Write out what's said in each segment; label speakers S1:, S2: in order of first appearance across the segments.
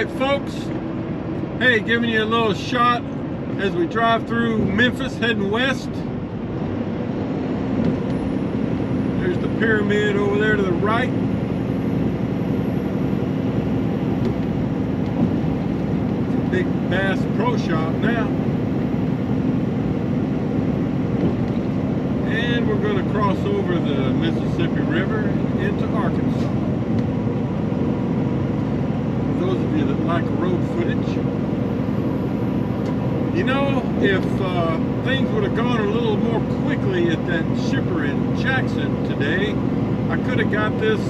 S1: Alright folks, hey, giving you a little shot as we drive through Memphis heading west. There's the pyramid over there to the right. It's a big Bass Pro Shop now. And we're going to cross over the Mississippi River into Arkansas. Those of you that like road footage, you know, if things would have gone a little more quickly at that shipper in Jackson today, I could have got this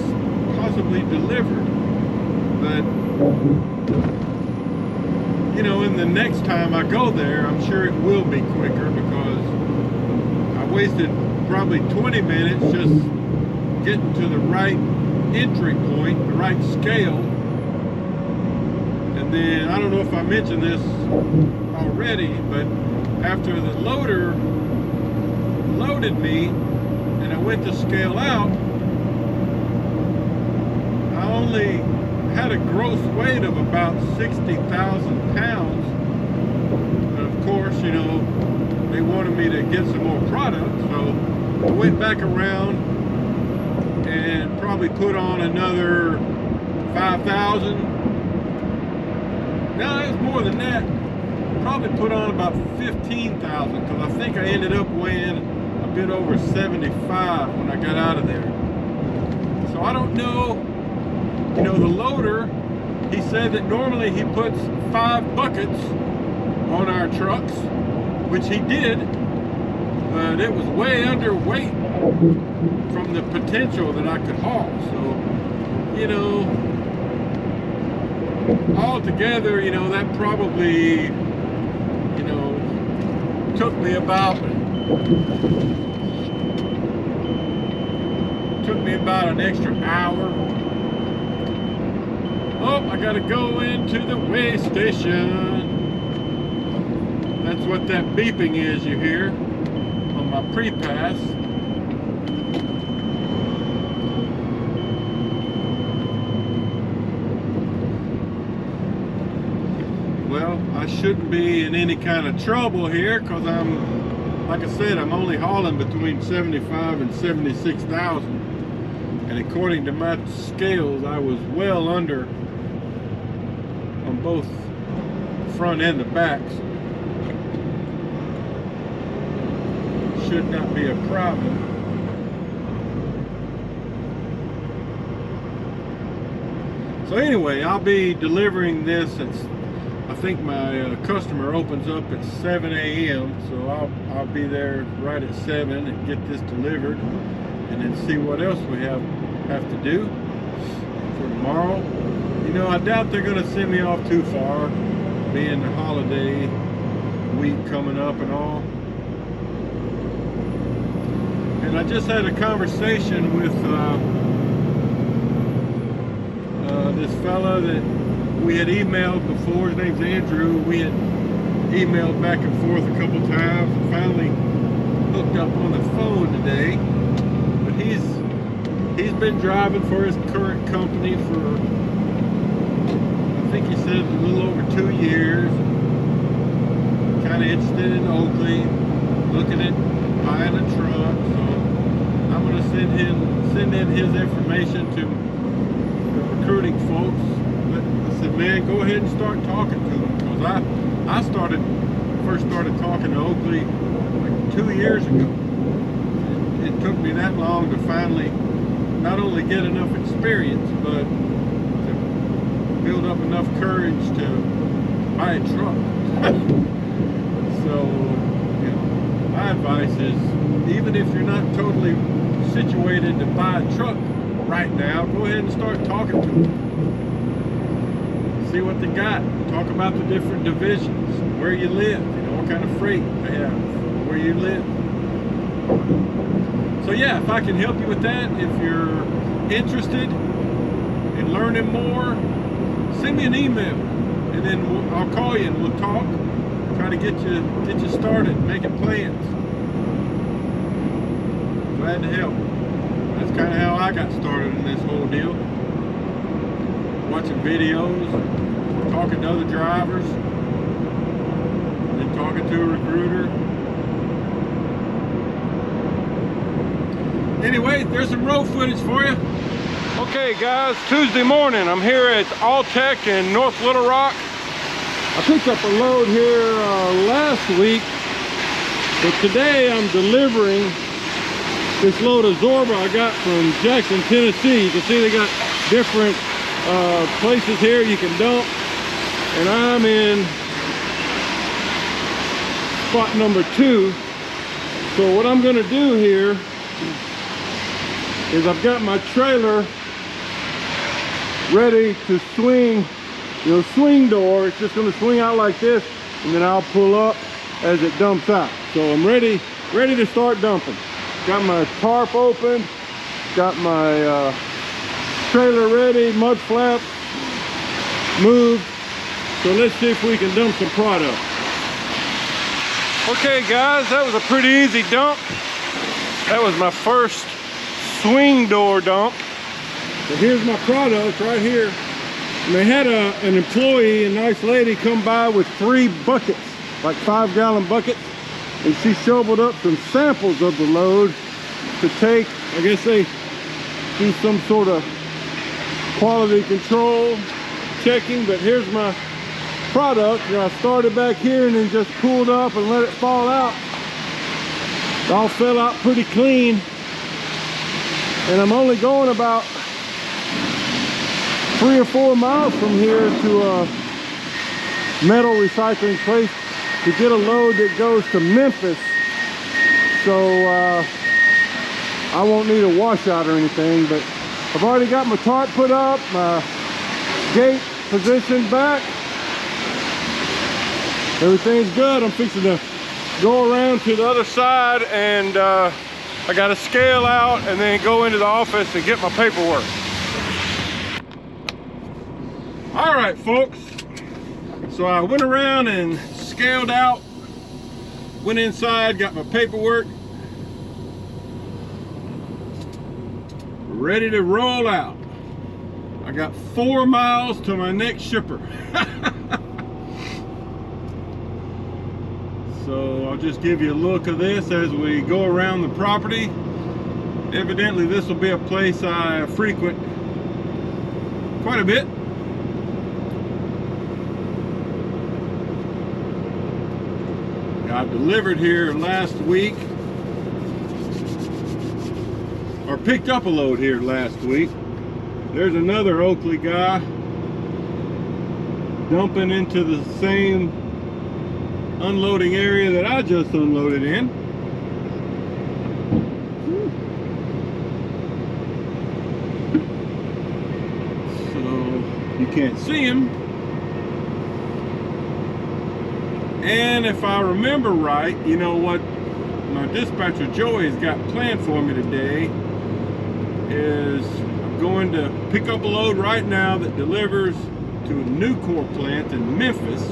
S1: possibly delivered. But you know, in the next time I go there, I'm sure it will be quicker, because I wasted probably 20 minutes just getting to the right entry point, the right scale. And then, I don't know if I mentioned this already, but after the loader loaded me and I went to scale out, I only had a gross weight of about 60,000 pounds. And of course, you know, they wanted me to get some more product, so I went back around and probably put on another 5,000. No, it was more than that. Probably put on about 15,000, because I think I ended up weighing a bit over 75 when I got out of there. So I don't know, you know, the loader, he said that normally he puts 5 buckets on our trucks, which he did, but it was way underweight from the potential that I could haul. So, you know, altogether, you know, that probably, you know, took me about an extra hour. Oh, I gotta go into the weigh station. That's what that beeping is you hear on my pre-pass. Well, I shouldn't be in any kind of trouble here, because I'm, like I said, I'm only hauling between 75 and 76,000. And according to my scales, I was well under on both front and the backs. Should not be a problem. So anyway, I'll be delivering this at, I think my customer opens up at 7 a.m. so I'll be there right at 7 and get this delivered, and then see what else we have to do for tomorrow. You know, I doubt they're going to send me off too far, being the holiday week coming up and all. And I just had a conversation with this fella that we had emailed before. His name's Andrew. We had emailed back and forth a couple times and finally hooked up on the phone today. But he's been driving for his current company for, I think he said, a little over 2 years. Kind of interested in Oakley, looking at buying a truck. So I'm going to send in his information to the recruiting folks. I said, man, go ahead and start talking to them, because I first started talking to Oakley like 2 years ago. It took me that long to finally not only get enough experience, but to build up enough courage to buy a truck. So, you know, my advice is, even if you're not totally situated to buy a truck right now, go ahead and start talking to them. See what they got. Talk about the different divisions, where you live, you know, what kind of freight they have, where you live. So yeah, if I can help you with that, if you're interested in learning more, send me an email, and then I'll call you and we'll talk. Try to get you started, making plans. Glad to help. That's kind of how I got started in this whole deal. Watching videos, talking to other drivers, and then talking to a recruiter. Anyway, there's some road footage for you. Okay guys, Tuesday morning, I'm here at Alltech in North Little Rock. I picked up a load here last week, but today I'm delivering this load of Zorba I got from Jackson, Tennessee. You can see they got different places here you can dump, and I'm in spot number 2. So what I'm going to do here is I've got my trailer ready to swing, swing door. It's just going to swing out like this, and then I'll pull up as it dumps out. So I'm ready to start dumping. Got my tarp open, got my trailer ready, mud flaps moved. So let's see if we can dump some product. Okay guys, that was a pretty easy dump. That was my first swing door dump. So here's my product right here. And they had an employee, a nice lady, come by with 3 buckets, like 5-gallon buckets, and she shoveled up some samples of the load to take. I guess they do some sort of quality control checking, but here's my product. I started back here and then just pulled up and let it fall out. It all fell out pretty clean. And I'm only going about 3 or 4 miles from here to a metal recycling place to get a load that goes to Memphis. So I won't need a washout or anything, but I've already got my tarp put up, my gate positioned back. Everything's good. I'm fixing to go around to the other side, and I got to scale out and then go into the office and get my paperwork. All right, folks. So I went around and scaled out, went inside, got my paperwork, ready to roll out. I got 4 miles to my next shipper. So I'll just give you a look of this as we go around the property. Evidently this will be a place I frequent quite a bit. I delivered here last week, or picked up a load here last week. There's another Oakley guy dumping into the same unloading area that I just unloaded in. So you can't see him. And if I remember right, you know what my dispatcher Joey's got planned for me today is I'm going to pick up a load right now that delivers to a new core plant in Memphis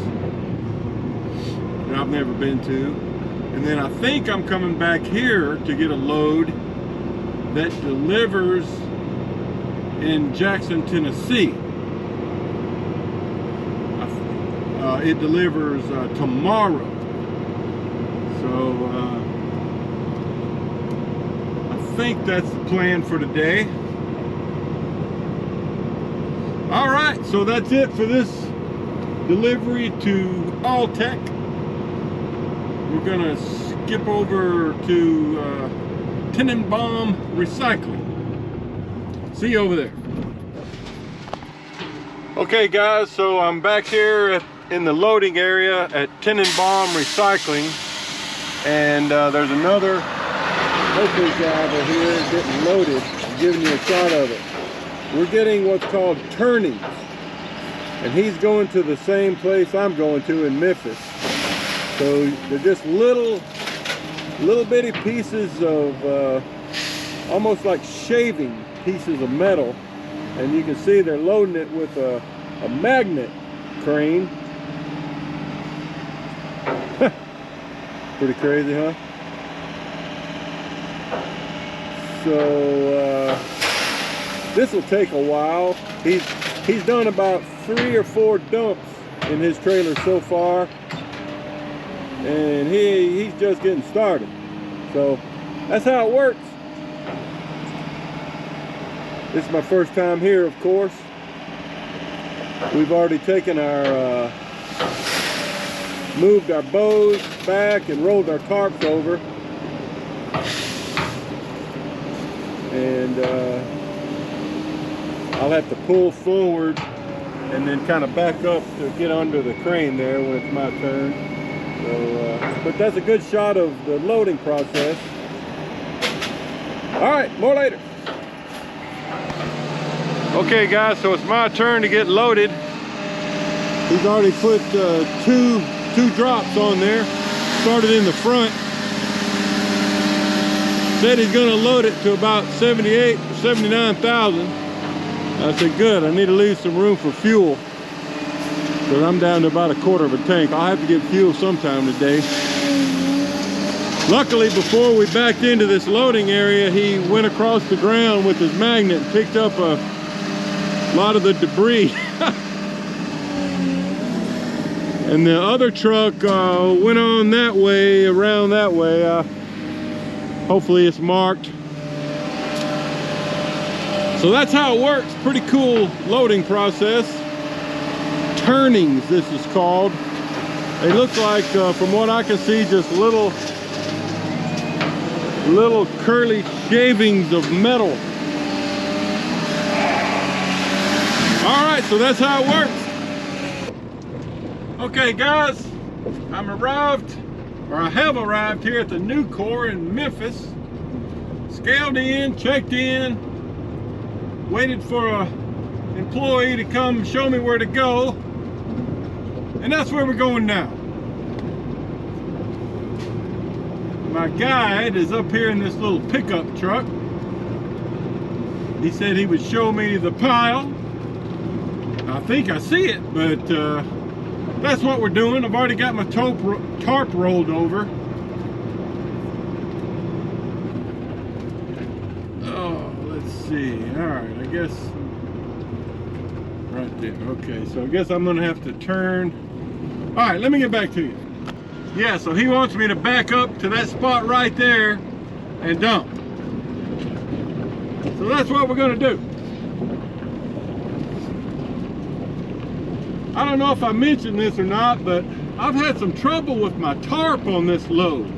S1: that I've never been to. And then I think I'm coming back here to get a load that delivers in Jackson, Tennessee. It delivers tomorrow. So I think that's the plan for today. All right, so that's it for this delivery to Alltech. We're gonna skip over to Tenenbaum Recycling. See you over there. Okay guys, so I'm back here in the loading area at Tenenbaum Recycling, and there's another Oakley driver here getting loaded. I'm giving you a shot of it. We're getting what's called turnings, and he's going to the same place I'm going to in Memphis. So they're just little bitty pieces of almost like shaving pieces of metal, and you can see they're loading it with a magnet crane. Pretty crazy, huh? So this will take a while. He's He's done about 3 or 4 dumps in his trailer so far, and he's just getting started. So that's how it works. This is my first time here, of course. We've already taken our moved our bows back and rolled our tarps over, and I'll have to pull forward and then kind of back up to get under the crane there when it's my turn. So, but that's a good shot of the loading process. All right, more later. Okay guys, so it's my turn to get loaded. He's already put two drops on there. Started in the front. Said he's gonna load it to about 78, 79,000. I said, good, I need to leave some room for fuel, because I'm down to about 1/4 of a tank. I'll have to get fuel sometime today. Luckily, before we backed into this loading area, he went across the ground with his magnet and picked up a lot of the debris. And the other truck went on that way, around that way. Hopefully it's marked. So that's how it works. Pretty cool loading process. Turnings, this is called. They look like, from what I can see, just little curly shavings of metal. All right, so that's how it works. Okay guys, I have arrived here at the new core in Memphis. Scaled in, checked in, waited for a employee to come show me where to go, and that's where we're going now. My guide is up here in this little pickup truck. He said he would show me the pile. I think I see it, but that's what we're doing. I've already got my tarp rolled over. Oh, let's see. All right, I guess right there. Okay, so I guess I'm gonna have to turn. All right, let me get back to you. Yeah, so he wants me to back up to that spot right there and dump. So that's what we're gonna do. I don't know if I mentioned this or not, but I've had some trouble with my tarp on this load.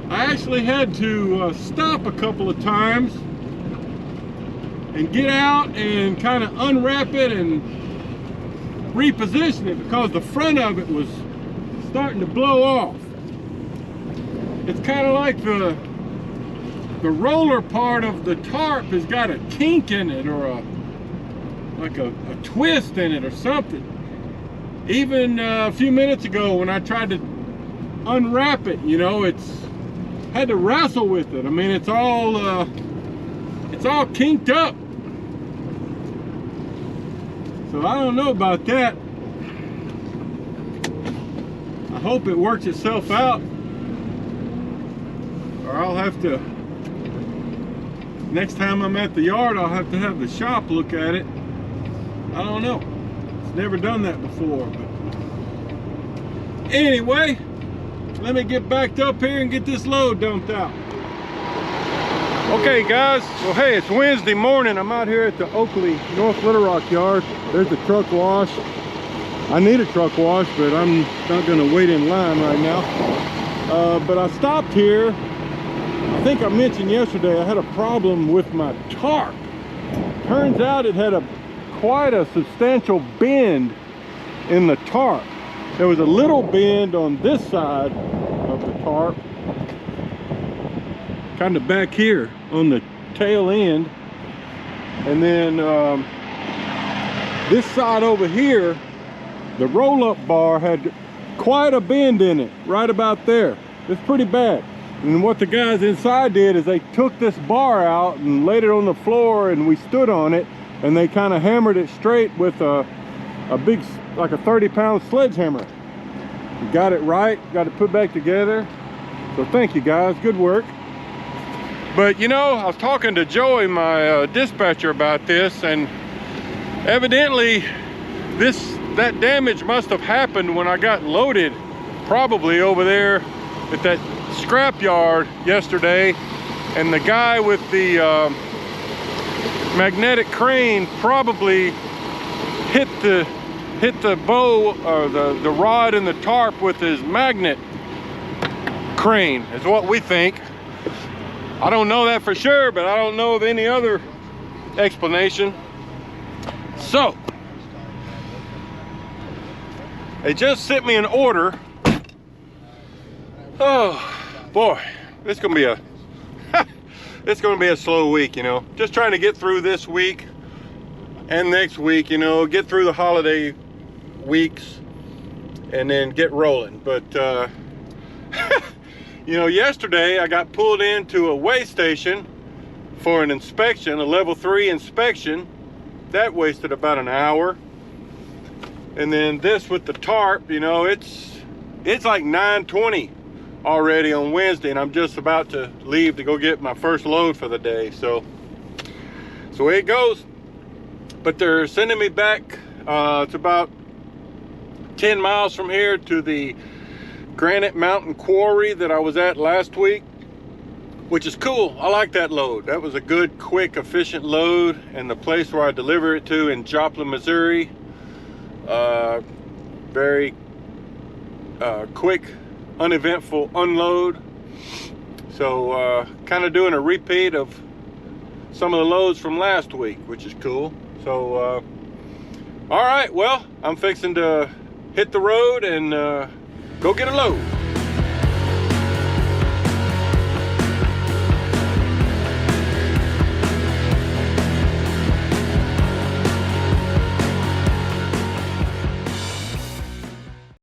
S1: I actually had to stop a couple of times and get out and kind of unwrap it and reposition it, because the front of it was starting to blow off. It's kind of like the roller part of the tarp has got a kink in it, or like a twist in it or something. Even a few minutes ago when I tried to unwrap it, you know, it's had to wrestle with it. I mean, it's all kinked up. So I don't know about that. I hope it works itself out, or I'll have to, next time I'm at the yard, I'll have to have the shop look at it. I don't know. It's never done that before. But anyway, let me get backed up here and get this load dumped out. Okay guys, well hey, it's Wednesday morning. I'm out here at the Oakley, North Little Rock yard. There's the truck wash. I need a truck wash, but I'm not gonna wait in line right now. But I stopped here. I think I mentioned yesterday I had a problem with my tarp. Turns out it had quite a substantial bend in the tarp. There was a little bend on this side of the tarp, kind of back here on the tail end, and then this side over here, the roll-up bar had quite a bend in it, right about there. It's pretty bad. And what the guys inside did is they took this bar out and laid it on the floor, and we stood on it, and they kind of hammered it straight with a big, like a 30-pound sledgehammer. We got it right, got it put back together. So thank you guys, good work. But you know, I was talking to Joey, my dispatcher, about this, and Evidently, that damage must have happened when I got loaded, probably over there at that scrap yard yesterday, and the guy with the magnetic crane probably hit the bow or the rod in the tarp with his magnet crane, is what we think. I don't know that for sure, but I don't know of any other explanation. So they just sent me an order. Oh boy, it's gonna be a it's gonna be a slow week, you know. Just trying to get through this week and next week, you know, get through the holiday weeks and then get rolling. But you know, yesterday I got pulled into a weigh station for an inspection, a level 3 inspection. That wasted about an hour. And then this with the tarp, you know, it's like 9:20 already on Wednesday, and I'm just about to leave to go get my first load for the day. So it goes. But they're sending me back. It's about 10 miles from here to the Granite Mountain Quarry that I was at last week, which is cool. I like that load. That was a good, quick, efficient load. And the place where I deliver it to in Joplin, Missouri, very quick, uneventful unload. So kind of doing a repeat of some of the loads from last week, which is cool. So all right, well, I'm fixing to hit the road and go get a load.